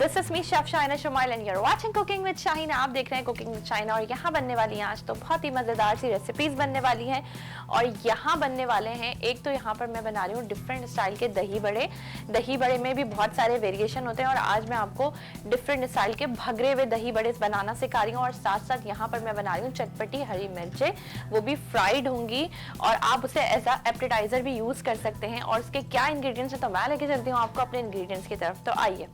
This is me chef Shahina Shumail and you are watching cooking with Shahina. आप देख रहे हैं कुकिंग विद शाहिना और यहाँ बनने वाली हैं आज तो बहुत ही मज़ेदार सी रेसिपीज बनने वाली हैं। और यहाँ बनने वाले हैं, एक तो यहाँ पर मैं बना रही हूँ डिफरेंट स्टाइल के दही बड़े। दही बड़े में भी बहुत सारे वेरिएशन होते हैं और आज मैं आपको डिफरेंट स्टाइल के भगरे हुए दही बड़े बनाना सिखा रही हूँ। और साथ साथ यहाँ पर मैं बना रही हूँ चटपटी हरी मिर्चें, वो भी फ्राइड होंगी और आप उसे एज अ एपेटाइजर भी यूज कर सकते हैं। और इसके क्या इंग्रेडिएंट्स हैं तो मैं लेके चलती हूँ आपको अपने इंग्रेडिएंट्स की तरफ। तो आइए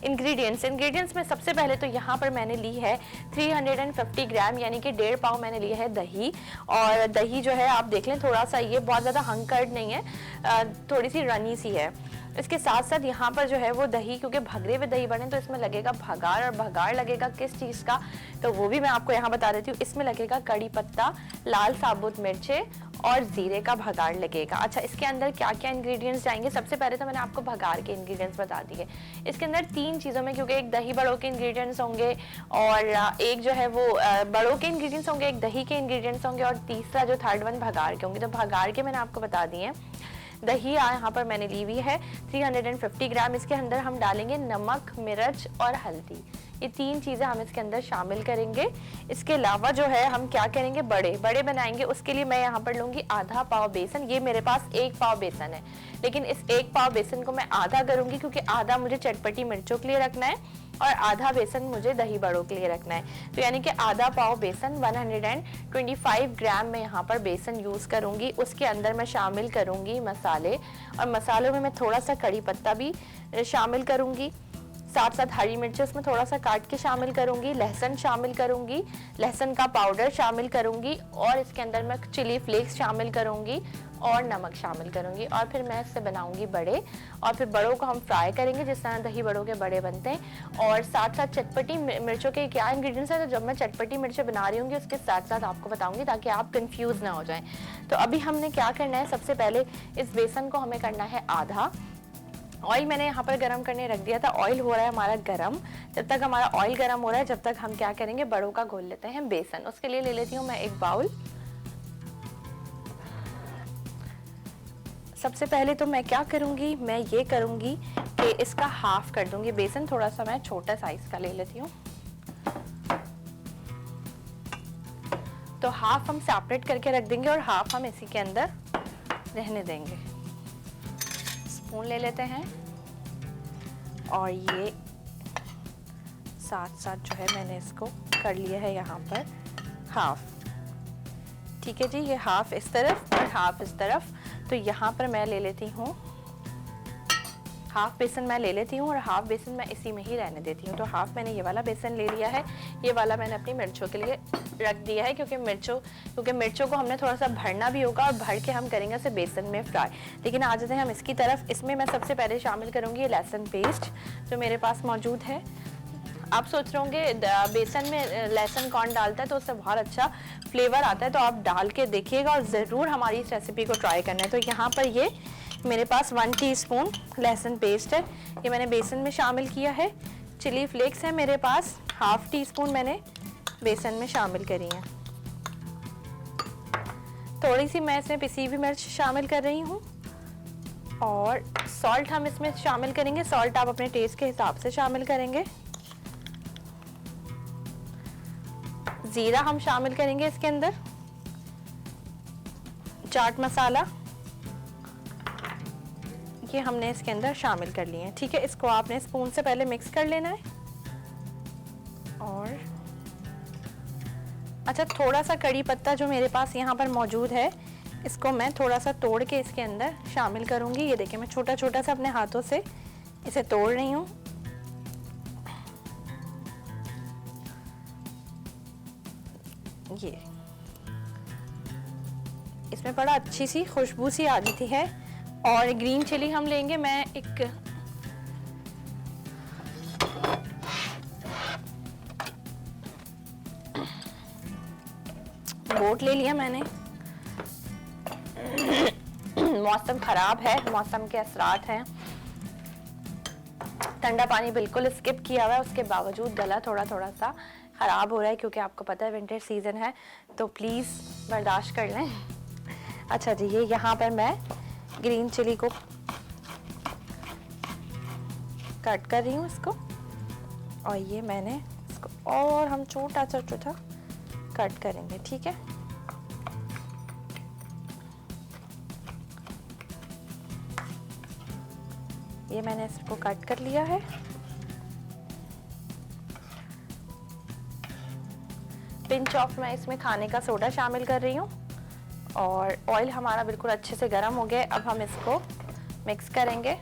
इंग्रेडिएंट्स में सबसे पहले तो यहाँ पर मैंने ली है 350 ग्राम यानी कि 1.5 पाव मैंने लिया है दही। और दही जो है आप देख लें थोड़ा सा, ये बहुत ज़्यादा हंकर्ड नहीं है, थोड़ी सी रनी सी है। इसके साथ साथ यहाँ पर जो है वो दही, क्योंकि भगरे हुए दही बने तो इसमें लगेगा भगार, और भगार लगेगा किस चीज़ का तो वो भी मैं आपको यहाँ बता देती हूँ। इसमें लगेगा कड़ी पत्ता, लाल साबुत मिर्चें और जीरे का भगार लगेगा। अच्छा, इसके अंदर क्या क्या इंग्रेडिएंट्स जाएंगे, सबसे पहले तो मैंने आपको भगार के इंग्रेडिएंट्स बता दिए। इसके अंदर 3 चीज़ों में, क्योंकि एक दही बड़ों के इंग्रेडिएंट्स होंगे और एक जो है वो बड़ों के इंग्रेडिएंट्स होंगे, एक दही के इंग्रेडिएंट्स होंगे और तीसरा जो थर्ड वन भगार के होंगे। तो भगार के मैंने आपको बता दिए। दही यहाँ पर मैंने ली हुई है 350 ग्राम। इसके अंदर हम डालेंगे नमक, मिर्च और हल्दी, ये 3 चीज़ें हम इसके अंदर शामिल करेंगे। इसके अलावा जो है हम क्या करेंगे, बड़े बनाएंगे। उसके लिए मैं यहाँ पर लूँगी आधा पाव बेसन। ये मेरे पास 1 पाव बेसन है, लेकिन इस 1 पाव बेसन को मैं आधा करूँगी क्योंकि आधा मुझे चटपटी मिर्चों के लिए रखना है और आधा बेसन मुझे दही बड़ों के लिए रखना है। तो यानी कि आधा पाव बेसन, 125 ग्राम में यहाँ पर बेसन यूज़ करूँगी। उसके अंदर मैं शामिल करूँगी मसाले, और मसालों में मैं थोड़ा सा कड़ी पत्ता भी शामिल करूँगी। साथ साथ हरी मिर्च उसमें थोड़ा सा काट के शामिल करूंगी, लहसुन शामिल करूंगी, लहसुन का पाउडर शामिल करूंगी और इसके अंदर मैं चिली फ्लेक्स शामिल करूंगी और नमक शामिल करूंगी। और फिर मैं इससे बनाऊंगी बड़े, और फिर बड़ों को हम फ्राई करेंगे जिस तरह दही बड़ों के बड़े बनते हैं। और साथ साथ चटपटी मिर्चों के क्या इंग्रेडिएंट्स है, तो जब मैं चटपटी मिर्चें बना रही हूँगी उसके साथ साथ आपको बताऊंगी ताकि आप कंफ्यूज ना हो जाएं। तो अभी हमने क्या करना है, सबसे पहले इस बेसन को हमें करना है आधा। ऑयल मैंने यहाँ पर गरम करने रख दिया था, ऑयल हो रहा है हमारा गरम। जब तक हमारा ऑयल गरम हो रहा है जब तक हम क्या करेंगे, बड़ों का घोल लेते हैं बेसन। उसके लिए ले लेती हूँ मैं एक बाउल। सबसे पहले तो मैं क्या करूँगी, मैं ये करूँगी कि इसका हाफ कर दूँगी बेसन। थोड़ा सा मैं छोटा साइज का ले लेती हूँ, तो हाफ हम सेपरेट करके रख देंगे और हाफ हम इसी के अंदर रहने देंगे। स्पून ले लेते हैं और ये साथ साथ जो है मैंने इसको कर लिया है यहाँ पर हाफ। ठीक है जी, ये हाफ इस तरफ और हाफ इस तरफ। तो यहाँ पर मैं ले लेती हूँ हाफ बेसन, मैं ले लेती हूँ और हाफ बेसन मैं इसी में ही रहने देती हूँ। तो हाफ मैंने ये वाला बेसन ले लिया है, ये वाला मैंने अपनी मिर्चों के लिए रख दिया है क्योंकि मिर्चों को हमने थोड़ा सा भरना भी होगा और भर के हम करेंगे उसे बेसन में फ्राई। लेकिन आ जाते हैं हम इसकी तरफ। इसमें मैं सबसे पहले शामिल करूँगी लहसुन पेस्ट जो मेरे पास मौजूद है। आप सोच रहे होंगे बेसन में लहसुन कौन डालता है तो उससे बहुत अच्छा फ्लेवर आता है, तो आप डाल के देखिएगा और ज़रूर हमारी इस रेसिपी को ट्राई करना है। तो यहाँ पर ये मेरे पास 1 टीस्पून लहसुन पेस्ट है, ये मैंने बेसन में शामिल किया है। चिली फ्लेक्स है मेरे पास, ½ टीस्पून मैंने बेसन में शामिल करी है। थोड़ी सी मैं इसमें पिसी हुई मिर्च शामिल कर रही हूँ और सॉल्ट हम इसमें शामिल करेंगे। सॉल्ट आप अपने टेस्ट के हिसाब से शामिल करेंगे। जीरा हम शामिल करेंगे इसके अंदर, चाट मसाला ये हमने इसके अंदर शामिल कर लिए हैं। ठीक है, इसको आपने स्पून से पहले मिक्स कर लेना है। और अच्छा, थोड़ा सा कड़ी पत्ता जो मेरे पास यहाँ पर मौजूद है इसको मैं थोड़ा सा तोड़ के इसके अंदर शामिल करूँगी। ये देखिए मैं छोटा छोटा सा अपने हाथों से इसे तोड़ रही हूँ। ये इसमें बड़ा अच्छी सी खुशबू सी आ जाती है। और ग्रीन चिली हम लेंगे, मैं एक बोट ले लिया मैंने। मौसम खराब है, मौसम के असरात हैं। ठंडा पानी बिल्कुल स्किप किया हुआ है, उसके बावजूद गला थोड़ा थोड़ा सा खराब हो रहा है क्योंकि आपको पता है विंटर सीजन है, तो प्लीज बर्दाश्त कर लें। अच्छा जी, ये यहाँ पर मैं ग्रीन चिली को कट कर रही हूँ इसको। और ये मैंने इसको और हम छोटा छोटा कट करेंगे, ठीक है। ये मैंने इसको कट कर लिया है। पिंच ऑफ मैं इसमें खाने का सोडा शामिल कर रही हूँ और ऑयल हमारा बिल्कुल अच्छे से गर्म हो गया। अब हम इसको मिक्स करेंगे।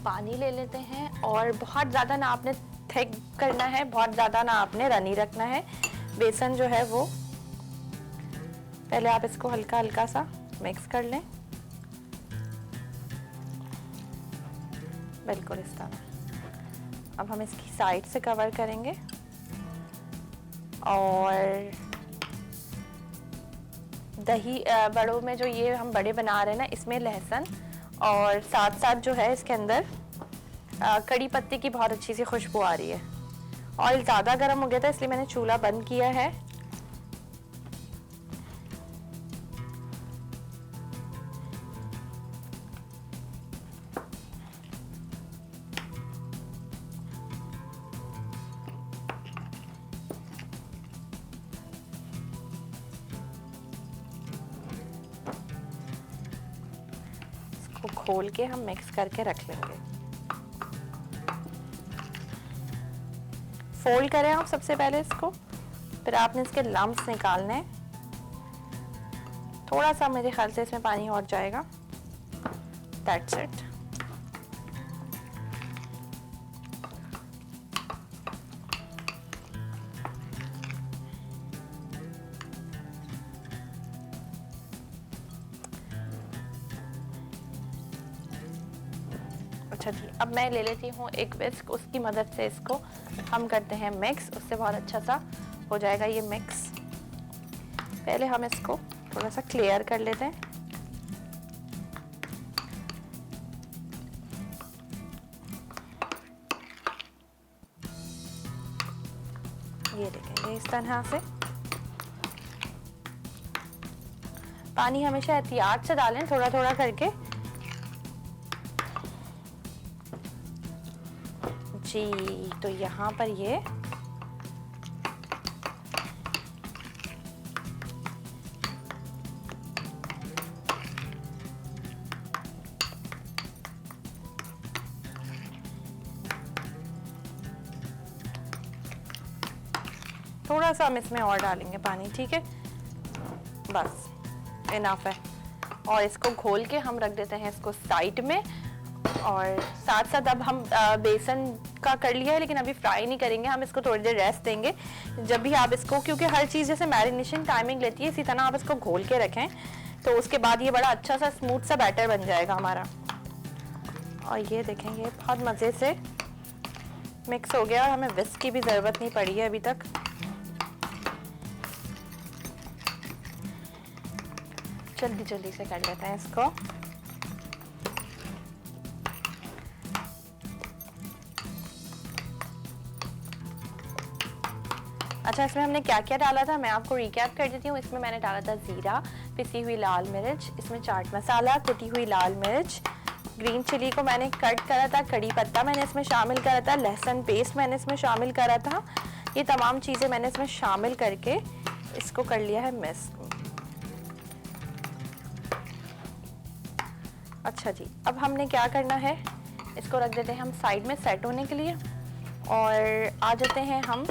पानी ले लेते हैं और बहुत ज़्यादा ना आपने थिक करना है, बहुत ज़्यादा ना आपने रनी रखना है। बेसन जो है वो पहले आप इसको हल्का हल्का सा मिक्स कर लें, बिल्कुल इस तरह। अब हम इसकी साइड से कवर करेंगे और दही बड़ों में जो ये हम बड़े बना रहे हैं ना, इसमें लहसुन और साथ साथ जो है इसके अंदर कड़ी पत्ते की बहुत अच्छी सी खुशबू आ रही है। ऑयल ज़्यादा गर्म हो गया था इसलिए मैंने चूल्हा बंद किया है। इसको खोल के हम मिक्स करके रख लेंगे। फोल्ड करें आप सबसे पहले इसको, फिर आपने इसके लम्प्स निकालने हैं। थोड़ा सा मेरे ख्याल से इसमें पानी और जाएगा। That's it. अच्छा जी, अब मैं ले लेती हूँ एक विस्क, उसकी मदद से इसको हम करते हैं मिक्स। उससे बहुत अच्छा सा हो जाएगा ये मिक्स। पहले हम इसको थोड़ा सा क्लियर कर लेते हैं। ये देखेंगे इस तरह से। पानी हमेशा एहतियात से डालें, थोड़ा थोड़ा करके। जी, तो यहाँ पर ये थोड़ा सा हम इसमें और डालेंगे पानी, ठीक है, बस इनफ है। और इसको घोल के हम रख देते हैं इसको साइड में। और साथ साथ अब हम बेसन का कर लिया है, लेकिन अभी फ्राई नहीं करेंगे, हम इसको थोड़ी देर रेस्ट देंगे। जब भी आप इसको, क्योंकि हर चीज़ जैसे मैरिनेशन टाइमिंग लेती है, इसी तरह आप इसको घोल के रखें तो उसके बाद ये बड़ा अच्छा सा स्मूथ सा बैटर बन जाएगा हमारा। और ये देखें, ये बहुत मज़े से मिक्स हो गया और हमें विस्क की भी ज़रूरत नहीं पड़ी है अभी तक। जल्दी जल्दी से कर लेते हैं इसको। अच्छा, इसमें हमने क्या क्या डाला था मैं आपको रिकैप कर देती हूँ। इसमें मैंने डाला था ज़ीरा, पिसी हुई लाल मिर्च, इसमें चाट मसाला, कुटी हुई लाल मिर्च, ग्रीन चिली को मैंने कट करा था, कड़ी पत्ता मैंने इसमें शामिल करा था, लहसुन पेस्ट मैंने इसमें शामिल करा था। ये तमाम चीज़ें मैंने इसमें शामिल करके इसको कर लिया है मिक्स। अच्छा जी, अब हमने क्या करना है, इसको रख देते हैं हम साइड में सेट होने के लिए। और आ जाते हैं हम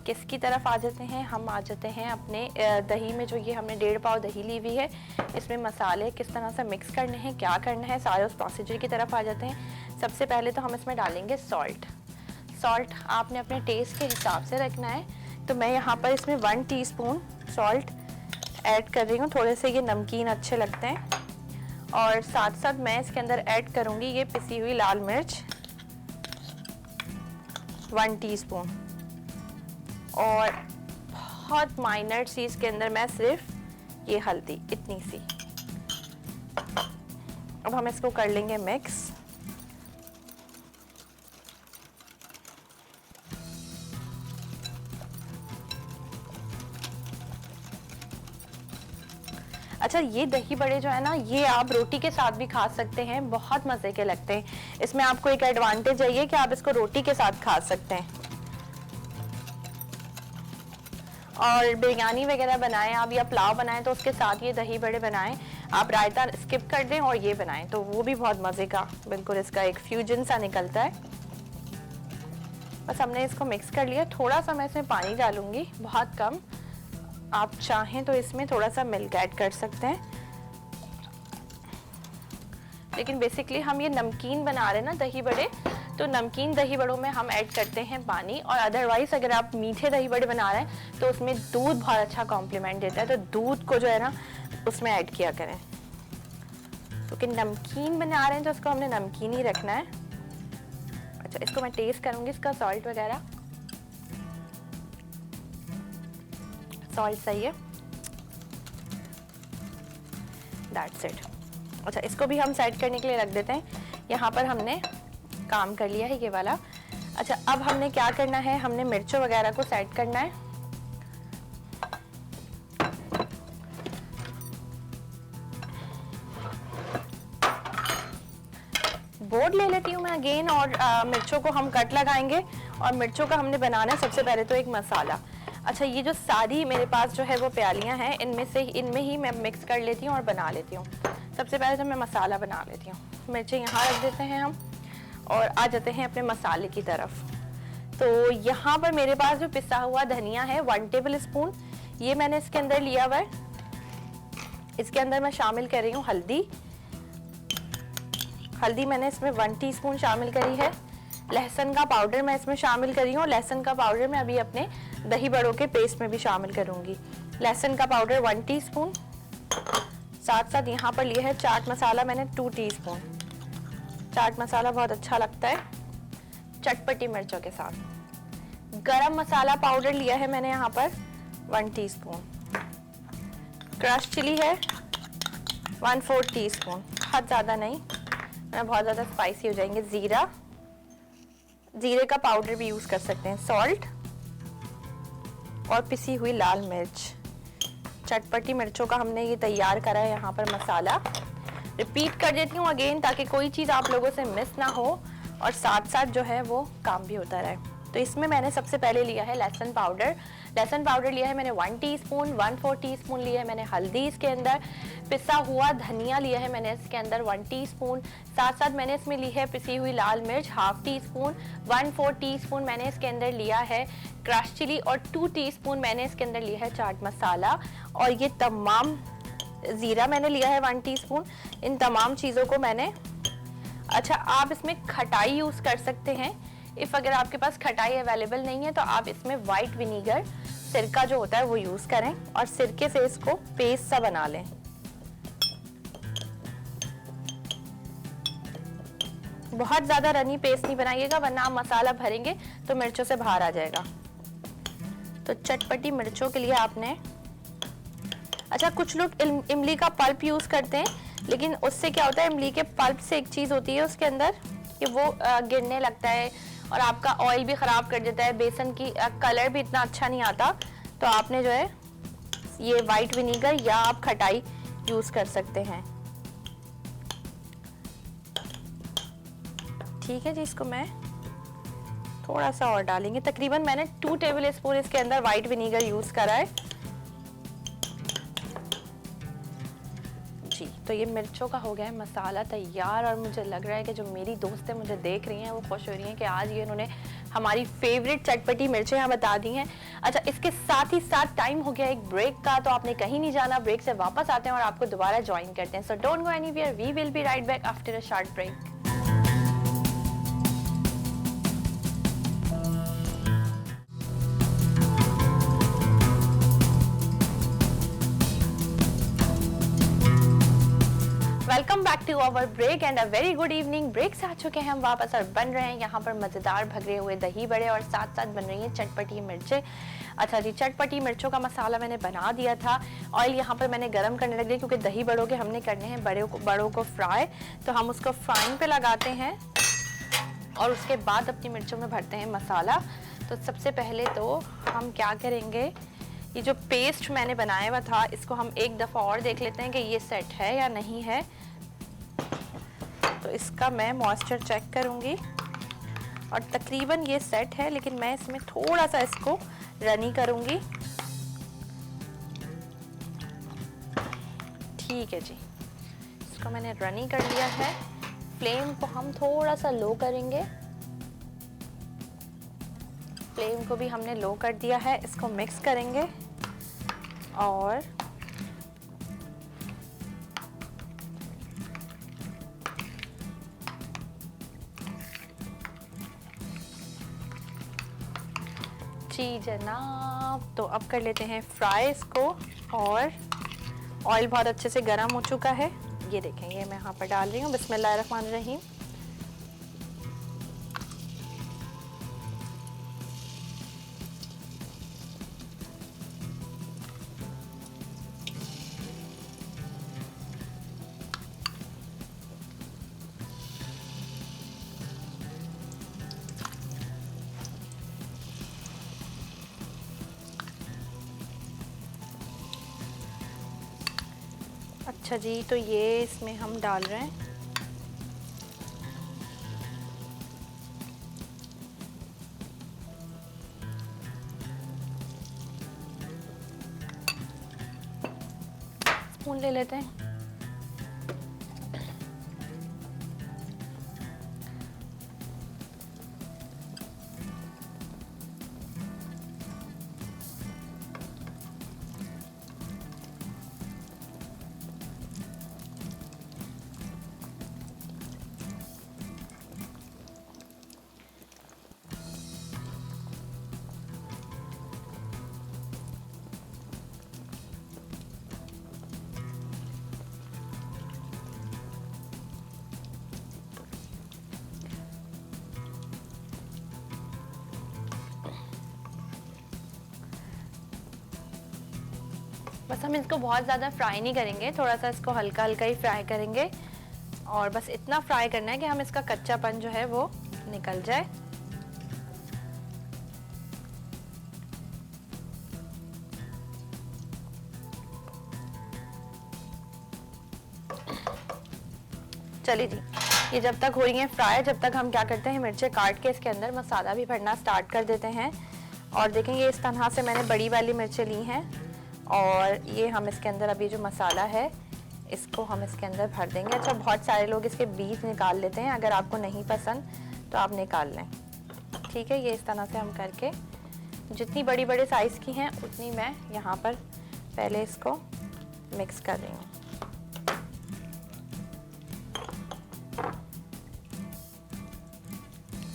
किसकी तरफ आ जाते हैं, हम आ जाते हैं अपने दही में। जो ये हमने 1.5 पाव दही ली हुई है, इसमें मसाले किस तरह से मिक्स करने हैं, क्या करना है, सारे उस प्रोसीजर की तरफ आ जाते हैं। सबसे पहले तो हम इसमें डालेंगे सॉल्ट। सॉल्ट आपने अपने टेस्ट के हिसाब से रखना है, तो मैं यहाँ पर इसमें 1 टीस्पून सॉल्ट ऐड कर रही हूँ। थोड़े से ये नमकीन अच्छे लगते हैं। और साथ साथ मैं इसके अंदर ऐड करूँगी ये पिसी हुई लाल मिर्च 1 टीस्पून। और बहुत माइनर चीज़ के अंदर मैं सिर्फ ये हल्दी इतनी सी। अब हम इसको कर लेंगे मिक्स। अच्छा, ये दही बड़े जो है ना, ये आप रोटी के साथ भी खा सकते हैं, बहुत मजे के लगते हैं। इसमें आपको एक एडवांटेज है ये कि आप इसको रोटी के साथ खा सकते हैं। और बिरयानी वगैरह बनाएं आप या पुलाव बनाएं तो उसके साथ ये दही बड़े बनाएं। आप रायता स्किप कर दें और ये बनाएं तो वो भी बहुत मजे का, बिल्कुल इसका एक फ्यूजन सा निकलता है। बस हमने इसको मिक्स कर लिया। थोड़ा सा मैं इसमें पानी डालूंगी, बहुत कम। आप चाहें तो इसमें थोड़ा सा मिल्क ऐड कर सकते हैं, लेकिन बेसिकली हम ये नमकीन बना रहे हैं ना दही बड़े, तो नमकीन दही बड़ों में हम ऐड करते हैं पानी। और अदरवाइज अगर आप मीठे दही बड़े बना रहे हैं तो उसमें दूध बहुत अच्छा कॉम्प्लीमेंट देता है, तो दूध को जो है ना उसमें ऐड किया करें। क्योंकि नमकीन बना रहे हैं तो उसको हमने नमकीन ही रखना है। अच्छा, इसको मैं टेस्ट करूंगी, इसका सॉल्ट वगैरह। सॉल्ट सही है, दैट्स इट। अच्छा, इसको भी हम सेट करने के लिए रख देते हैं। यहाँ पर हमने काम कर लिया है ये वाला। अच्छा, अब हमने क्या करना है, हमने मिर्चों वगैरह को सेट करना है। बोर्ड ले लेती हूँ मैं अगेन, और मिर्चों को हम कट लगाएंगे। और मिर्चों का हमने बनाना है सबसे पहले तो एक मसाला। अच्छा, ये जो सारी मेरे पास जो है वो प्यालियाँ हैं, इनमें ही मैं मिक्स कर लेती हूँ और बना लेती हूँ। सबसे पहले तो मैं मसाला बना लेती हूँ। मिर्चें यहाँ रख देते हैं हम और आ जाते हैं अपने मसाले की तरफ। तो यहाँ पर मेरे पास जो पिसा हुआ धनिया है 1 टेबल स्पून, ये मैंने इसके अंदर लिया हुआ है। इसके अंदर मैं शामिल कर रही हूँ हल्दी मैंने इसमें 1 टीस्पून शामिल करी है। लहसुन का पाउडर मैं इसमें शामिल करी हूँ। लहसुन का पाउडर मैं अभी अपने दही बड़ों के पेस्ट में भी शामिल करूंगी। लहसुन का पाउडर 1 टीस्पून। साथ साथ यहाँ पर लिया है चाट मसाला मैंने 2 टीस्पून। चाट मसाला बहुत अच्छा लगता है चटपटी मिर्चों के साथ। गरम मसाला पाउडर लिया है मैंने यहाँ पर 1 टीस्पून। क्रश चिली है 1/4 टीस्पून, बहुत ज़्यादा नहीं, बहुत ज़्यादा स्पाइसी हो जाएंगे। जीरे का पाउडर भी यूज़ कर सकते हैं। सॉल्ट और पिसी हुई लाल मिर्च। चटपटी मिर्चों का हमने ये तैयार करा है यहाँ पर मसाला। रिपीट कर देती हूँ अगेन ताकि कोई चीज़ आप लोगों से मिस ना हो और साथ साथ जो है वो काम भी होता रहे। तो इसमें मैंने सबसे पहले लिया है लहसुन पाउडर लिया है मैंने 1 टीस्पून। 1/4 टीस्पून लिया है मैंने हल्दी इसके अंदर। पिसा हुआ धनिया लिया है मैंने इसके अंदर 1 टीस्पून। साथ साथ मैंने इसमें ली है पिसी हुई लाल मिर्च 1/2 टीस्पून। 1/4 टीस्पून मैंने इसके अंदर लिया है क्रश चिली और 2 टीस्पून मैंने इसके अंदर लिया है चाट मसाला। और ये तमाम जीरा मैंने लिया है 1 टीस्पून। इन तमाम चीज़ों को मैंने, अच्छा आप इसमें खटाई यूज़ कर सकते हैं। इफ़ अगर आपके पास खटाई अवेलेबल नहीं है तो आप इसमें वाइट विनीगर, सिरका जो होता है वो यूज़ करें और सिरके से इसको पेस्ट सा बना लें। बहुत ज़्यादा रनी पेस्ट नहीं बनाइएगा वरना आप मसाला भरेंगे तो मिर्चों से बाहर आ जाएगा। तो चटपटी मिर्चों के लिए आपने, अच्छा कुछ लोग इमली का पल्प यूज़ करते हैं, लेकिन उससे क्या होता है, इमली के पल्प से एक चीज़ होती है उसके अंदर कि वो गिरने लगता है और आपका ऑयल भी ख़राब कर देता है। बेसन की कलर भी इतना अच्छा नहीं आता। तो आपने जो है ये वाइट विनीगर या आप खटाई यूज़ कर सकते हैं। ठीक है जी, इसको मैं थोड़ा सा और डालेंगे। तकरीबन मैंने 2 टेबल स्पून इसके अंदर वाइट विनीगर यूज़ करा है जी। तो ये मिर्चों का हो गया है मसाला तैयार और मुझे लग रहा है कि जो मेरी दोस्तें मुझे देख रही हैं वो खुश हो रही हैं कि आज ये इन्होंने हमारी फेवरेट चटपटी मिर्चें यहाँ बता दी हैं। अच्छा, इसके साथ ही साथ टाइम हो गया एक ब्रेक का, तो आपने कहीं नहीं जाना। ब्रेक से वापस आते हैं और आपको दोबारा ज्वाइन करते हैं। So don't go anywhere, we will be right back after a short break. Welcome back to our break and a very good evening. Break से आ चुके हैं हम वापस और बन रहे हैं यहाँ पर मज़ेदार भगरे हुए दही बड़े और साथ साथ बन रही हैं चटपटी मिर्चें। अच्छा जी, चटपटी मिर्चों का मसाला मैंने बना दिया था। ऑयल यहाँ पर मैंने गरम करने लग दिया क्योंकि दही बड़ों के हमने करने हैं बड़ों को फ्राई। तो हम उसको फ्राइंग पे लगाते हैं और उसके बाद अपनी मिर्चों में भरते हैं मसाला। तो सबसे पहले तो हम क्या करेंगे, ये जो पेस्ट मैंने बनाया हुआ था इसको हम एक दफ़ा और देख लेते हैं कि ये सेट है या नहीं है। तो इसका मैं मॉइस्चर चेक करूँगी और तकरीबन ये सेट है, लेकिन मैं इसमें थोड़ा सा इसको रनी करूँगी। ठीक है जी, इसको मैंने रनी कर लिया है। फ्लेम को हम थोड़ा सा लो करेंगे, फ्लेम को भी हमने लो कर दिया है। इसको मिक्स करेंगे और जी जनाब, तो अब कर लेते हैं फ्राई इसको। और ऑयल बहुत अच्छे से गर्म हो चुका है, ये देखें, ये मैं यहाँ पर डाल रही हूँ। बिस्मिल्लाहिर्रहमानिर्रहीम। अच्छा जी, तो ये इसमें हम डाल रहे हैं स्पून ले लेते हैं। बस हम इसको बहुत ज़्यादा फ्राई नहीं करेंगे, थोड़ा सा इसको हल्का हल्का ही फ्राई करेंगे। और बस इतना फ्राई करना है कि हम इसका कच्चापन जो है वो निकल जाए। चलिए जी, ये जब तक हो रही है फ्राई, जब तक हम क्या करते हैं, मिर्चें काट के इसके अंदर मसाला भी भरना स्टार्ट कर देते हैं। और देखेंगे इस तरह से मैंने बड़ी वाली मिर्चें ली हैं और ये हम इसके अंदर अभी जो मसाला है इसको हम इसके अंदर भर देंगे। अच्छा, बहुत सारे लोग इसके बीज निकाल लेते हैं, अगर आपको नहीं पसंद तो आप निकाल लें। ठीक है, ये इस तरह से हम करके जितनी बड़ी बड़े साइज़ की हैं उतनी मैं यहाँ पर पहले इसको मिक्स कर रही हूँ।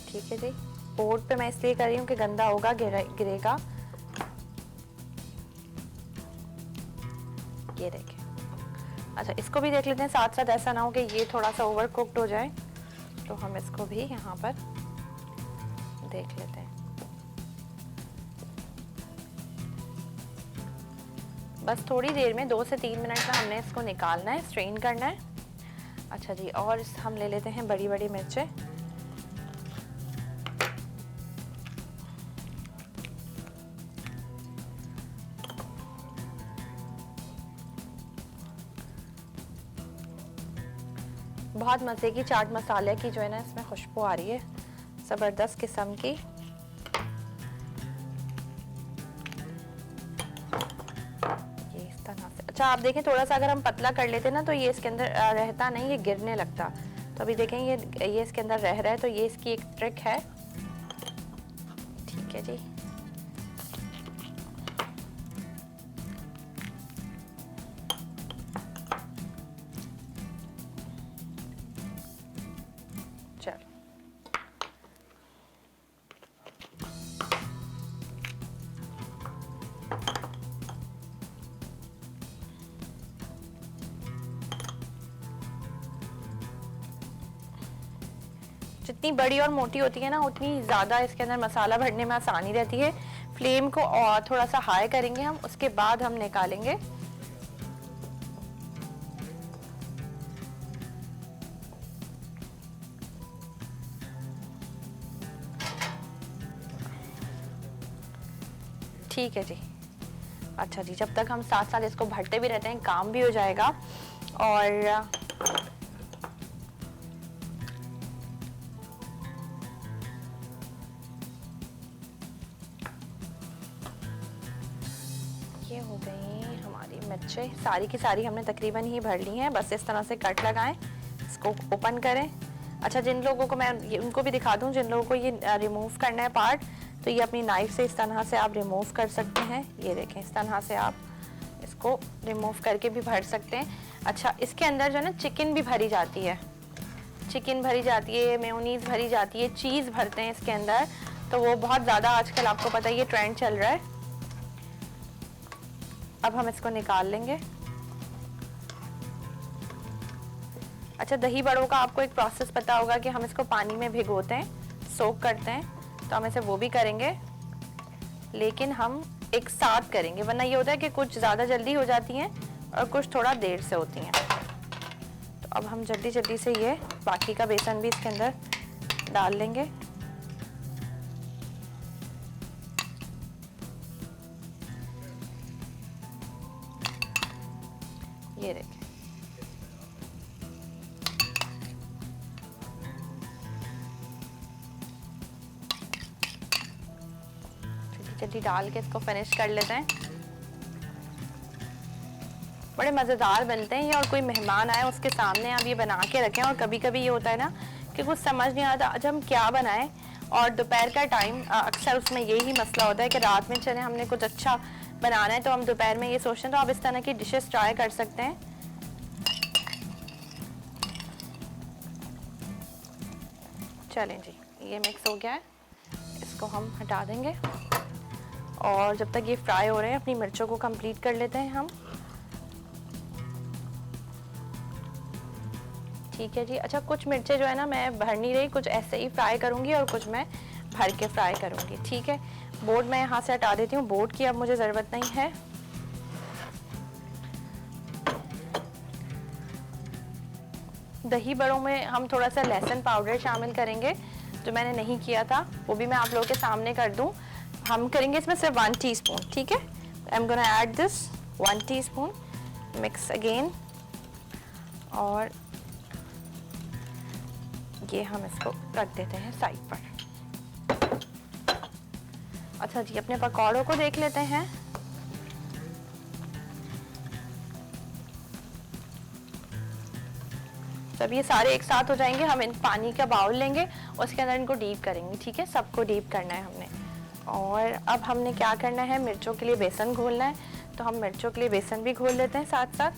ठीक है जी, बोर्ड पे मैं इसलिए कर रही हूँ कि गंदा होगा, गिरेगा। ये देखें। अच्छा, इसको भी देख लेते हैं साथ साथ, ऐसा ना हो कि ये थोड़ा सा ओवर कुक्ड हो जाए, तो हम इसको भी यहाँ पर देख लेते हैं। बस थोड़ी देर में 2 से 3 मिनट में हमने इसको निकालना है, स्ट्रेन करना है। अच्छा जी, और हम ले लेते हैं बड़ी बड़ी मिर्चें। बहुत मज़े की चाट मसाले की जो है ना इसमें खुशबू आ रही है, ज़बरदस्त किस्म की। ये इस तरह से। अच्छा, आप देखें थोड़ा सा अगर हम पतला कर लेते ना तो ये इसके अंदर रहता नहीं, ये गिरने लगता। तो अभी देखें ये इसके अंदर रह रहा है, तो ये इसकी एक ट्रिक है। ठीक है जी, चलो। जितनी बड़ी और मोटी होती है ना उतनी ज़्यादा इसके अंदर मसाला भरने में आसानी रहती है। फ्लेम को और थोड़ा सा हाई करेंगे हम, उसके बाद हम निकालेंगे। ठीक है जी, अच्छा जी, जब तक हम साथ साथ इसको भरते भी रहते हैं काम भी हो जाएगा। और ये हो गई हमारी मिर्चें, सारी की सारी हमने तकरीबन ही भर ली हैं। बस इस तरह से कट लगाएं, इसको ओपन करें। अच्छा, जिन लोगों को मैं ये उनको भी दिखा दूं, जिन लोगों को ये रिमूव करना है पार्ट, तो ये अपनी नाइफ से इस तरह से आप रिमूव कर सकते हैं। ये देखें, इस तरह से आप इसको रिमूव करके भी भर सकते हैं। अच्छा, इसके अंदर जो है ना चिकन भी भरी जाती है, चिकन भरी जाती है, मेयोनीज भरी जाती है, चीज़ भरते हैं इसके अंदर। तो वो बहुत ज़्यादा आजकल आपको पता है ये ट्रेंड चल रहा है। अब हम इसको निकाल लेंगे। अच्छा, दही बड़ों का आपको एक प्रोसेस पता होगा कि हम इसको पानी में भिगोते हैं, सोक करते हैं, तो हम इसे वो भी करेंगे, लेकिन हम एक साथ करेंगे, वरना ये होता है कि कुछ ज़्यादा जल्दी हो जाती हैं और कुछ थोड़ा देर से होती हैं। तो अब हम जल्दी जल्दी से ये बाकी का बेसन भी इसके अंदर डाल लेंगे। ये देखें, जल्दी डाल के इसको फिनिश कर लेते हैं। बड़े मज़ेदार बनते हैं ये, और कोई मेहमान आए उसके सामने आप ये बना के रखें। और कभी कभी ये होता है ना कि कुछ समझ नहीं आता आज हम क्या बनाएं, और दोपहर का टाइम अक्सर उसमें यही मसला होता है कि रात में चले हमने कुछ अच्छा बनाना है तो हम दोपहर में ये सोचते हैं। तो आप इस तरह की डिशेस ट्राई कर सकते हैं। चलें जी, ये मिक्स हो गया है, इसको हम हटा देंगे। और जब तक ये फ्राई हो रहे हैं अपनी मिर्चों को कंप्लीट कर लेते हैं हम। ठीक है जी। अच्छा, कुछ मिर्चें जो है ना मैं भर नहीं रही, कुछ ऐसे ही फ्राई करूंगी और कुछ मैं भर के फ्राई करूंगी। ठीक है, बोर्ड मैं यहाँ से हटा देती हूँ, बोर्ड की अब मुझे ज़रूरत नहीं है। दही बड़ों में हम थोड़ा सा लहसुन पाउडर शामिल करेंगे, जो मैंने नहीं किया था, वो भी मैं आप लोगों के सामने कर दूं। हम करेंगे इसमें सिर्फ 1 टीस्पून। ठीक है, I am gonna add this 1 teaspoon, mix again. और ये हम इसको रख देते हैं साइड पर। अच्छा जी, अपने पकौड़ों को देख लेते हैं। जब ये सारे एक साथ हो जाएंगे हम इन पानी का बाउल लेंगे, उसके अंदर इनको डीप करेंगे। ठीक है, सबको डीप करना है हमने। और अब हमने क्या करना है, मिर्चों के लिए बेसन घोलना है, तो हम मिर्चों के लिए बेसन भी घोल लेते हैं साथ साथ।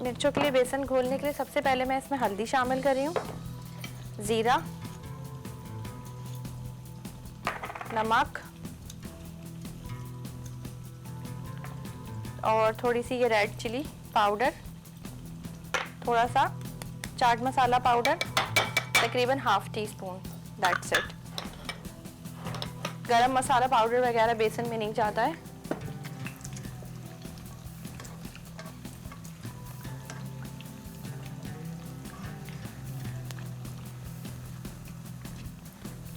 मिर्चों के लिए बेसन घोलने के लिए सबसे पहले मैं इसमें हल्दी शामिल कर रही हूँ, जीरा, नमक और थोड़ी सी ये रेड चिली पाउडर, थोड़ा सा चाट मसाला पाउडर, तकरीबन ½ टीस्पून, दैट्स इट। गरम मसाला पाउडर वगैरह बेसन में नहीं जाता है।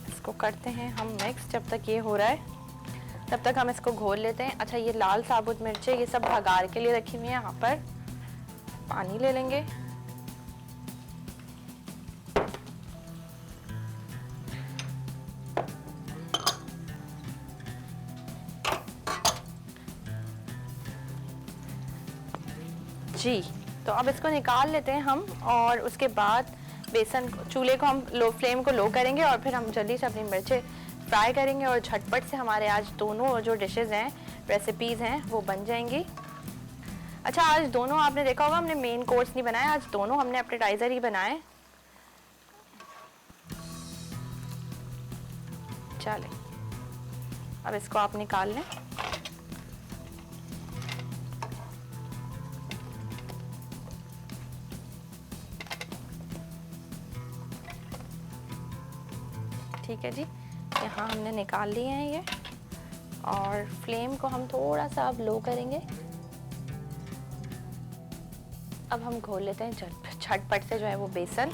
इसको करते हैं हम मिक्स। जब तक ये हो रहा है तब तक हम इसको घोल लेते हैं। अच्छा, ये लाल साबुत मिर्चें ये सब भगार के लिए रखी हुई हैं। यहाँ पर पानी ले लेंगे। जी, तो अब इसको निकाल लेते हैं हम, और उसके बाद बेसन चूल्हे को हम फ्लेम को लो करेंगे, और फिर हम जल्दी से अपनी मिर्चें फ्राई करेंगे, और झटपट से हमारे आज दोनों जो डिशेस हैं, रेसिपीज़ हैं, वो बन जाएंगी। अच्छा, आज दोनों आपने देखा होगा हमने मेन कोर्स नहीं बनाया, आज दोनों हमने एपेटाइजर ही बनाए। चलें, अब इसको आप निकाल लें। ठीक है जी, यहाँ हमने निकाल लिए हैं ये, और फ्लेम को हम थोड़ा सा अब लो करेंगे। अब हम घोल लेते हैं झटपट से जो है वो बेसन।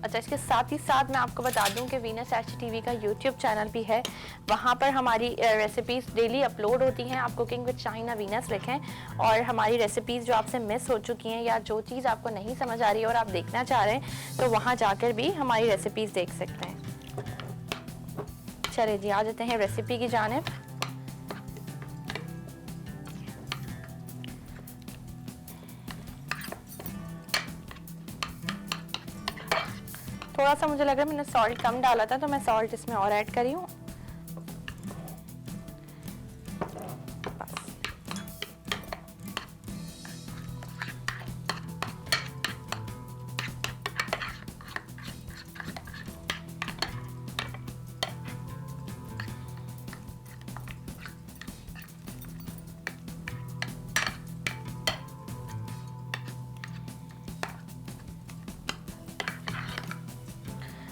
अच्छा, इसके साथ ही साथ मैं आपको बता दूं कि वीनस HTV का यूट्यूब चैनल भी है। वहाँ पर हमारी रेसिपीज़ डेली अपलोड होती हैं। आप कुकिंग विद शाहिना वीनस लिखें और हमारी रेसिपीज़ जो आपसे मिस हो चुकी हैं या जो चीज़ आपको नहीं समझ आ रही है और आप देखना चाह रहे हैं तो वहाँ जाकर भी हमारी रेसिपीज़ देख सकते हैं। चलिए जी, आ जाते हैं रेसिपी की जानिब। थोड़ा सा मुझे लग रहा है मैंने सॉल्ट कम डाला था, तो मैं सॉल्ट इसमें और ऐड करी हूँ।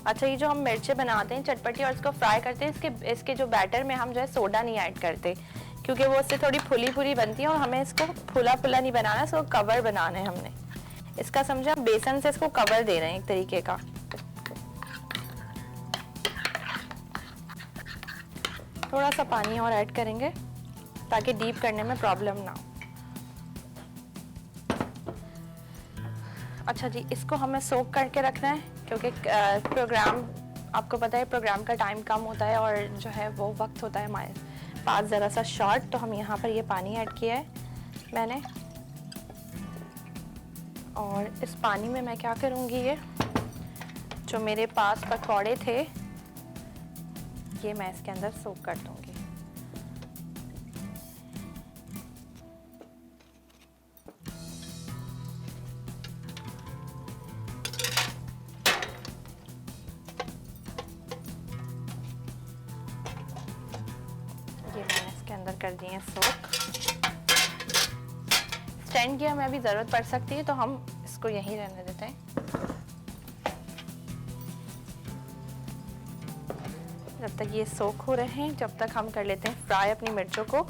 अच्छा, ये जो हम मिर्चें बनाते हैं चटपटी और इसको फ्राई करते हैं, इसके जो बैटर में हम जो है सोडा नहीं ऐड करते, क्योंकि वो उससे थोड़ी फुली फुली बनती है और हमें इसको फुला फुला नहीं बनाना, इसको कवर बनाना है हमने। इसका समझे, हम बेसन से इसको कवर दे रहे हैं एक तरीके का। थोड़ा सा पानी और ऐड करेंगे ताकि डीप करने में प्रॉब्लम ना हो। अच्छा जी, इसको हमें सोक करके रखना है क्योंकि प्रोग्राम, आपको पता है प्रोग्राम का टाइम कम होता है और जो है वो वक्त होता है हमारे पास ज़रा सा शॉर्ट। तो हम यहाँ पर ये पानी ऐड किया है मैंने, और इस पानी में मैं क्या करूँगी, ये जो मेरे पास पकौड़े थे ये मैं इसके अंदर सोक कर दूँगी। ये मैंने इसके अंदर कर दिए हैं सोक। स्टैंड की हमें अभी ज़रूरत पड़ सकती है तो हम इसको यहीं रहने देते हैं। जब तक ये सोक हो रहे हैं, जब तक हम कर लेते हैं फ्राई अपनी मिर्चों को।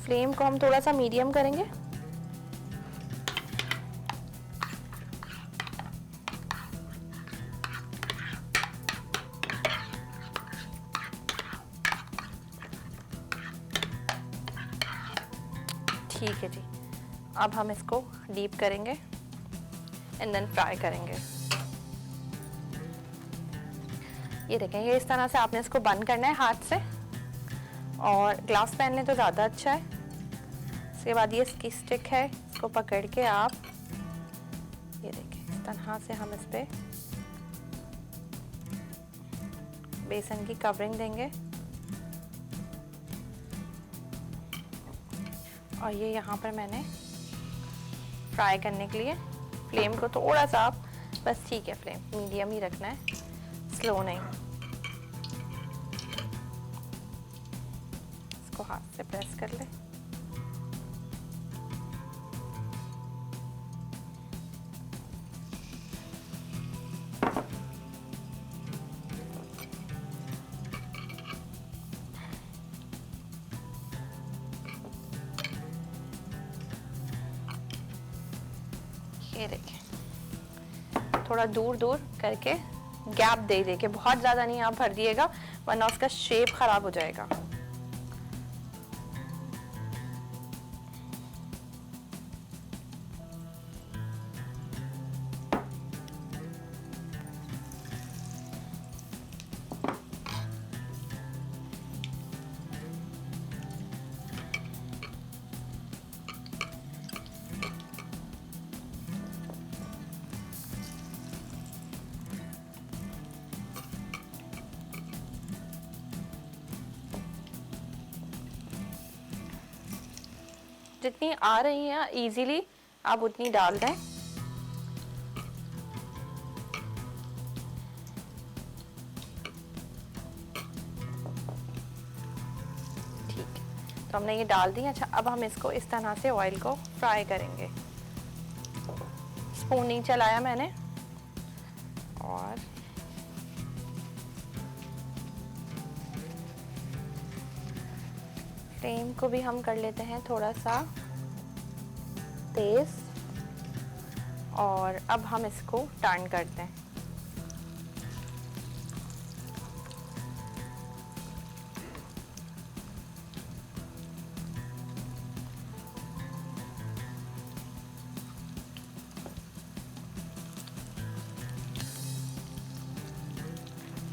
फ्लेम को हम थोड़ा सा मीडियम करेंगे। ठीक है जी, अब हम इसको डीप करेंगे एंड देन फ्राई करेंगे। ये देखें, ये इस तरह से आपने इसको बंद करना है हाथ से, और ग्लास पैन में तो ज़्यादा अच्छा है। इसके बाद ये इसकी स्टिक है, इसको पकड़ के आप ये देखें इस तरह से हम इस पे बेसन की कवरिंग देंगे और ये यहाँ पर मैंने फ्राई करने के लिए फ्लेम को थोड़ा सा आप बस, ठीक है, फ्लेम मीडियम ही रखना है, स्लो नहीं। इसको हाथ से प्रेस कर ले। ये देखें, थोड़ा दूर दूर करके गैप दे दे के, बहुत ज़्यादा नहीं आप भर दिएगा वरना उसका शेप खराब हो जाएगा। जितनी आ रही है इजीली आप उतनी डाल दें। ठीक है, तो हमने ये डाल दी। अच्छा, अब हम इसको इस तरह से ऑयल को फ्राई करेंगे। स्पून नहीं चलाया मैंने, और फ्लेम को भी हम कर लेते हैं थोड़ा सा तेज, और अब हम इसको टर्न करते हैं।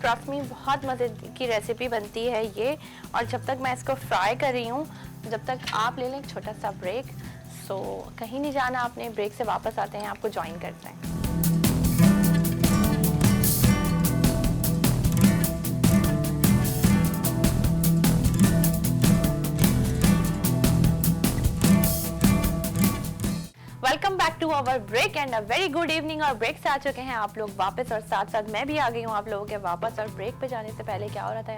ट्रस्ट मी बहुत मज़े की रेसिपी बनती है ये। और जब तक मैं इसको फ्राई कर रही हूँ, जब तक आप ले लें एक छोटा सा ब्रेक। सो कहीं नहीं जाना आपने, ब्रेक से वापस आते हैं, आपको ज्वाइन करते हैं। Welcome back to our break and a very good evening. और ब्रेक से आ चुके हैं आप लोग वापस, और साथ साथ मैं भी आ गई हूँ आप लोगों के वापस। और ब्रेक पे जाने से पहले क्या हो रहा था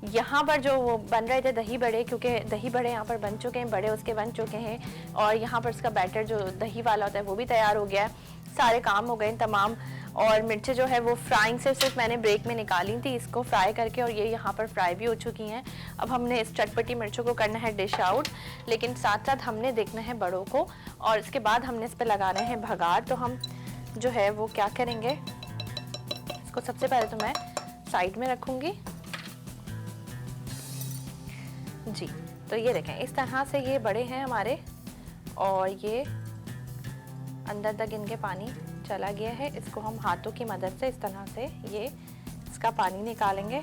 यहाँ पर जो वो बन रहे थे दही बड़े, क्योंकि दही बड़े यहाँ पर बन चुके हैं, बड़े उसके बन चुके हैं। और यहाँ पर उसका बैटर जो दही वाला होता है वो भी तैयार हो गया है, सारे काम हो गए तमाम। और मिर्चें जो है वो फ्राइंग से सिर्फ मैंने ब्रेक में निकाली थी इसको फ्राई करके, और ये यहाँ पर फ्राई भी हो चुकी हैं। अब हमने इस चटपटी मिर्चों को करना है डिश आउट, लेकिन साथ साथ हमने देखना है बड़ों को, और इसके बाद हमने इस पर लगाना है भगार। तो हम जो है वो क्या करेंगे, इसको सबसे पहले तो मैं साइड में रखूँगी जी। तो ये देखें, इस तरह से ये बड़े हैं हमारे, और ये अंदर तक इनके पानी चला गया है। इसको हम हाथों की मदद से इस तरह से ये इसका पानी निकालेंगे,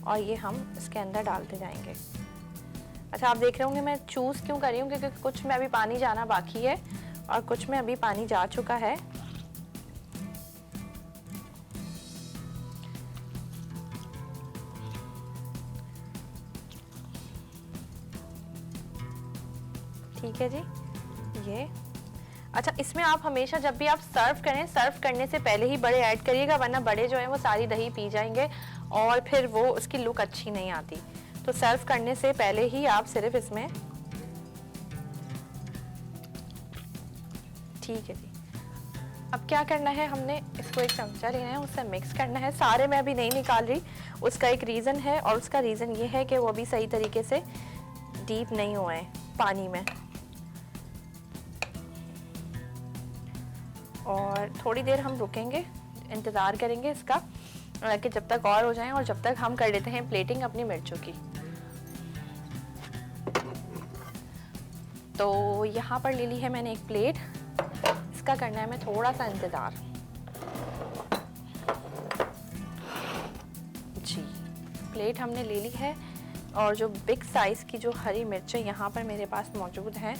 और ये हम इसके अंदर डालते जाएंगे। अच्छा, आप देख रहे होंगे मैं चूज़ क्यों कर रही हूँ, क्योंकि कुछ में अभी पानी जाना बाकी है और कुछ में अभी पानी जा चुका है। ठीक है जी, ये अच्छा, इसमें आप हमेशा जब भी आप सर्व करें, सर्व करने से पहले ही बड़े ऐड करिएगा, वरना बड़े जो है वो सारी दही पी जाएंगे और फिर वो उसकी लुक अच्छी नहीं आती। तो सर्व करने से पहले ही आप सिर्फ इसमें, ठीक है जी। अब क्या करना है, हमने इसको एक चमचा लेना है, उससे मिक्स करना है। सारे मैं अभी नहीं निकाल रही, उसका एक रीज़न है, और उसका रीज़न ये है कि वो अभी सही तरीके से डीप नहीं हुए हैं पानी में। और थोड़ी देर हम रुकेंगे, इंतज़ार करेंगे इसका कि जब तक और हो जाएं, और जब तक हम कर लेते हैं प्लेटिंग अपनी मिर्चों की। तो यहाँ पर ले ली है मैंने एक प्लेट, इसका करना है मैं थोड़ा सा इंतज़ार जी। प्लेट हमने ले ली है, और जो बिग साइज़ की जो हरी मिर्चें यहाँ पर मेरे पास मौजूद हैं,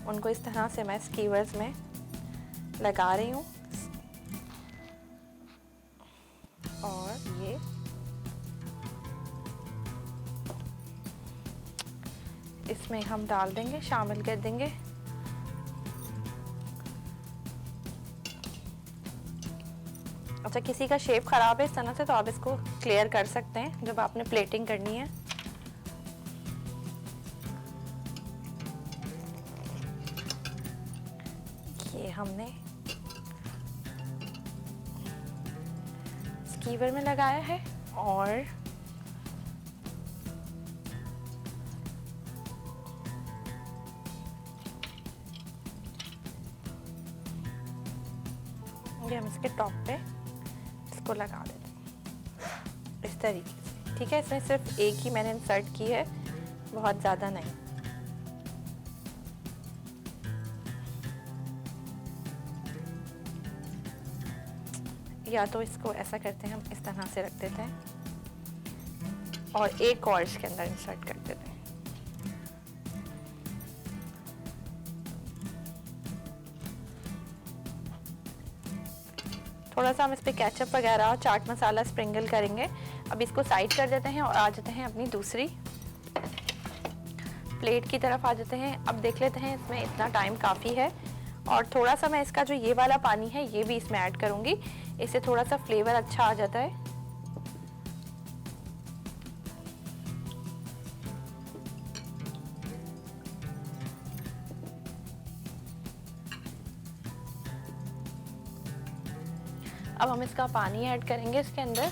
उनको इस तरह से मैं स्कीवर्स में लगा रही हूँ। और ये इसमें हम डाल देंगे, शामिल कर देंगे। अच्छा, किसी का शेप ख़राब है इस तरह से, तो आप इसको क्लियर कर सकते हैं जब आपने प्लेटिंग करनी है। ये हमने स्कीवर में लगाया है, और ये हम इसके टॉप पे इसको लगा देते हैं इस तरीके से। ठीक है, इसमें सिर्फ एक ही मैंने इंसर्ट की है, बहुत ज़्यादा नहीं। या तो इसको ऐसा करते हैं, हम इस तरह से रख देते हैं, और एक और इसके अंदर इंसर्ट कर देते हैं। थोड़ा सा हम इस पे केचप वगैरह, चाट मसाला स्प्रिंगल करेंगे। अब इसको साइड कर देते हैं और आ जाते हैं अपनी दूसरी प्लेट की तरफ आ जाते हैं। अब देख लेते हैं, इसमें इतना टाइम काफ़ी है, और थोड़ा सा मैं इसका जो ये वाला पानी है ये भी इसमें ऐड करूँगी, इससे थोड़ा सा फ्लेवर अच्छा आ जाता है। अब हम इसका पानी ऐड करेंगे इसके अंदर।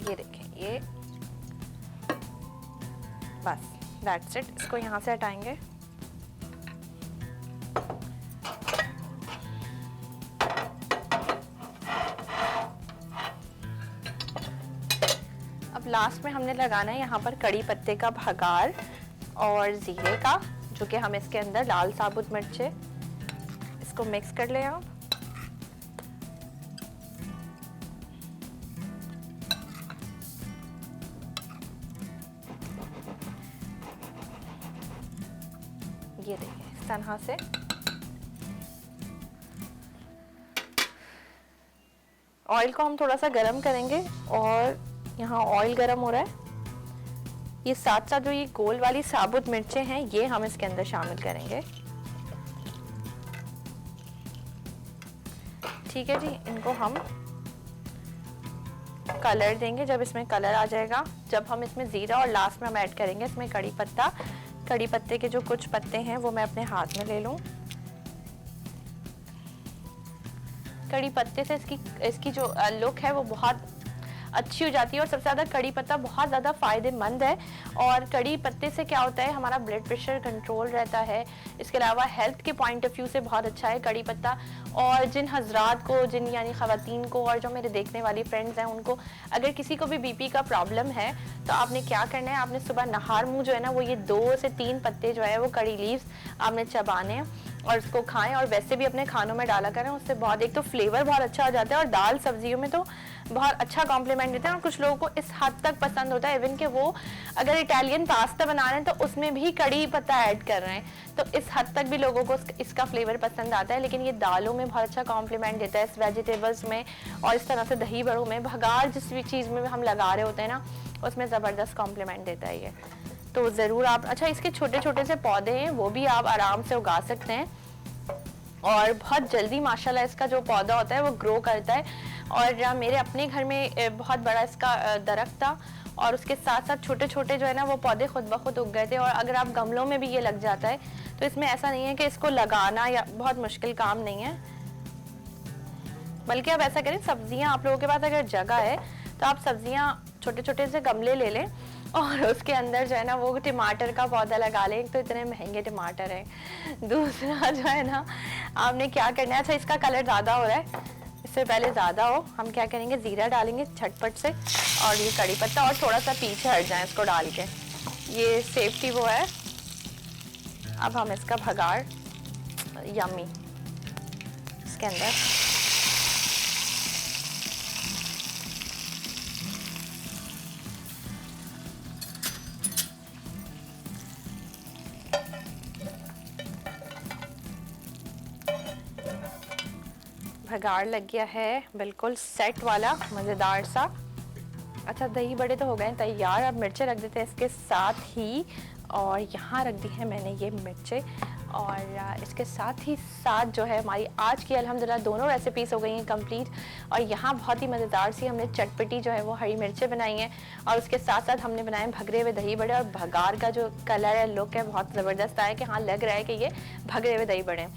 ये देखें, ये बस दैट्स इट। इसको यहाँ से हटाएंगे। अब लास्ट में हमने लगाना है यहाँ पर कड़ी पत्ते का भगार और जीरे का, जो कि हम इसके अंदर लाल साबुत मिर्चे, इसको मिक्स कर लें आप। ये देखिए इस तरह से। ऑयल को हम थोड़ा सा गरम करेंगे और यहाँ ऑयल गरम हो रहा है। ये साथ साथ जो ये गोल वाली साबुत मिर्चें हैं ये हम इसके अंदर शामिल करेंगे। ठीक है जी, इनको हम कलर देंगे जब इसमें कलर आ जाएगा। जब हम इसमें जीरा और लास्ट में हम ऐड करेंगे इसमें कड़ी पत्ता। कड़ी पत्ते के जो कुछ पत्ते हैं वो मैं अपने हाथ में ले लूं। कड़ी पत्ते से इसकी जो लुक है वो बहुत अच्छी हो जाती है और सबसे ज़्यादा कड़ी पत्ता बहुत ज़्यादा फ़ायदेमंद है। और कड़ी पत्ते से क्या होता है, हमारा ब्लड प्रेशर कंट्रोल रहता है। इसके अलावा हेल्थ के पॉइंट ऑफ व्यू से बहुत अच्छा है कड़ी पत्ता। और जिन हजरात को, जिन यानी ख़वातीन को और जो मेरे देखने वाली फ्रेंड्स हैं उनको अगर किसी को भी बीपी का प्रॉब्लम है तो आपने क्या करना है, आपने सुबह नहार मुँह जो है ना वो ये 2 से 3 पत्ते जो है वो कड़ी लीव्स आपने चबाने हैं और उसको खाएं। और वैसे भी अपने खानों में डाला करें, उससे बहुत एक तो फ्लेवर बहुत अच्छा हो जाता है और दाल सब्जियों में तो बहुत अच्छा कॉम्प्लीमेंट देते हैं। और कुछ लोगों को इस हद तक पसंद होता है इवन कि वो अगर इटालियन पास्ता बना रहे हैं तो उसमें भी कड़ी पत्ता ऐड कर रहे हैं, तो इस हद तक भी लोगों को इसका फ्लेवर पसंद आता है। लेकिन ये दालों में बहुत अच्छा कॉम्प्लीमेंट देता है, इस वेजिटेबल्स में और इस तरह से दही बड़ों में, भगार जिस भी चीज़ में हम लगा रहे होते हैं ना उसमें ज़बरदस्त कॉम्प्लीमेंट देता है ये। तो ज़रूर आप, अच्छा इसके छोटे छोटे से पौधे हैं वो भी आप आराम से उगा सकते हैं और बहुत जल्दी माशाल्लाह इसका जो पौधा होता है वो ग्रो करता है। और मेरे अपने घर में बहुत बड़ा इसका दरख्त था और उसके साथ साथ छोटे छोटे जो है ना वो पौधे खुद ब खुद उग गए थे। और अगर आप गमलों में भी ये लग जाता है तो इसमें ऐसा नहीं है कि इसको लगाना या बहुत मुश्किल काम नहीं है, बल्कि आप ऐसा करें, सब्जियां आप लोगों के पास अगर जगह है तो आप सब्जियां छोटे छोटे से गमले ले लें और उसके अंदर जो है ना वो टमाटर का पौधा लगा लें। एक तो इतने महंगे टमाटर हैं, दूसरा जो है ना आपने क्या करना है, अच्छा इसका कलर ज़्यादा हो रहा है, इससे पहले ज़्यादा हो हम क्या करेंगे, ज़ीरा डालेंगे झटपट से और ये कड़ी पत्ता और थोड़ा सा पीछे हट जाए इसको डाल के, ये सेफ्टी वो है। अब हम इसका भगार यम्मी इसके अंदर भगार लग गया है, बिल्कुल सेट वाला मज़ेदार सा। अच्छा दही बड़े तो हो गए तैयार, अब मिर्चें रख देते हैं इसके साथ ही। और यहाँ रख दी है मैंने ये मिर्चें और इसके साथ ही साथ जो है हमारी आज की अल्हम्दुलिल्लाह दोनों रेसिपीज़ हो गई हैं कंप्लीट। और यहाँ बहुत ही मज़ेदार सी हमने चटपटी जो है वो हरी मिर्चें बनाई हैं और उसके साथ साथ हमने बनाए भगरे हुए दही बड़े। और भगार का जो कलर है, लुक है, बहुत ज़बरदस्त आया कि हाँ लग रहा है कि ये भगरे हुए दही बड़े।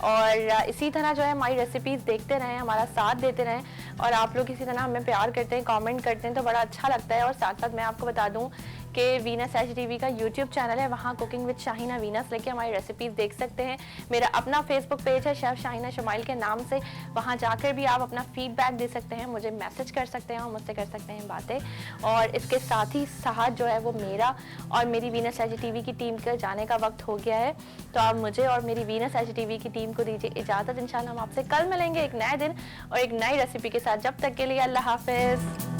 और इसी तरह जो है हमारी रेसिपीज़ देखते रहें, हमारा साथ देते रहें और आप लोग इसी तरह हमें प्यार करते हैं, कमेंट करते हैं तो बड़ा अच्छा लगता है। और साथ साथ मैं आपको बता दूं कि वीनस HTV का यूट्यूब चैनल है, वहाँ कुकिंग विद शाहीना वीनस लेके हमारी रेसिपीज़ देख सकते हैं। मेरा अपना फेसबुक पेज है शेफ़ शाहीना शमाइल के नाम से, वहाँ जाकर भी आप अपना फीडबैक दे सकते हैं, मुझे मैसेज कर सकते हैं और मुझसे कर सकते हैं बातें। और इसके साथ ही साथ जो है वो मेरा और मेरी वीनस HTV की टीम के जाने का वक्त हो गया है, तो आप मुझे और मेरी वीनस HTV की टीम को दीजिए इजाज़त। इंशाल्लाह हम आपसे कल मिलेंगे एक नए दिन और एक नई रेसिपी के साथ। जब तक के लिए अल्लाह हाफिज़।